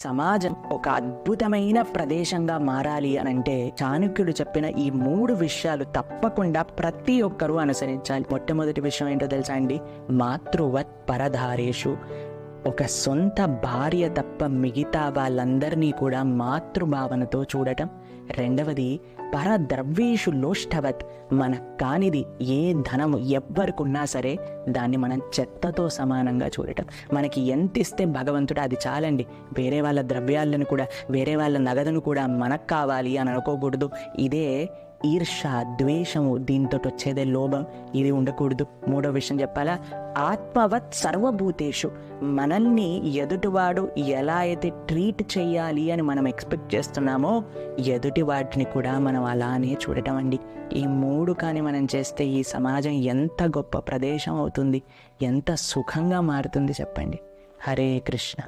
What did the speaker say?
సమాజం ఒక అద్భుతమైన ప్రదేశంగా మారాలి అనంటే చాణక్యుడు చెప్పిన ఈ 3 విషయాలు తప్పకుండా ప్రతి ఒక్కరూ అనుసరించాలి. మొట్టమొదటి విషయం ఏంటో తెలుసా అండి? మాతృవత్ పరధారేషు. ఒక సొంత భార్య తప్ప మిగతా వాళ్ళందరినీ కూడా మాతృభావనతో చూడటం. రెండవది పరద్రవ్యేషు లోష్ఠవత్. మన కానిది ఏ ధనము ఎవ్వరికి ఉన్నా సరే దాన్ని మనం చెత్తతో సమానంగా చూడటం. మనకి ఎంత ఇస్తే భగవంతుడు అది చాలండి, వేరే వాళ్ళ ద్రవ్యాలను కూడా వేరే వాళ్ళ నగదును కూడా మనకు కావాలి అని అనుకోకూడదు. ఇదే ఈర్ష, ద్వేషము, దీంతో వచ్చేదే లోభం, ఇది ఉండకూడదు. మూడో విషయం చెప్పాలా? ఆత్మవత్ సర్వభూతేషు. మనల్ని ఎదుటివాడు ఎలా అయితే ట్రీట్ చేయాలి అని మనం ఎక్స్పెక్ట్ చేస్తున్నామో ఎదుటి వాటిని కూడా మనం అలానే చూడటం అండి. ఈ 3 కానీ మనం చేస్తే ఈ సమాజం ఎంత గొప్ప ప్రదేశం అవుతుంది, ఎంత సుఖంగా మారుతుంది చెప్పండి. హరే కృష్ణ.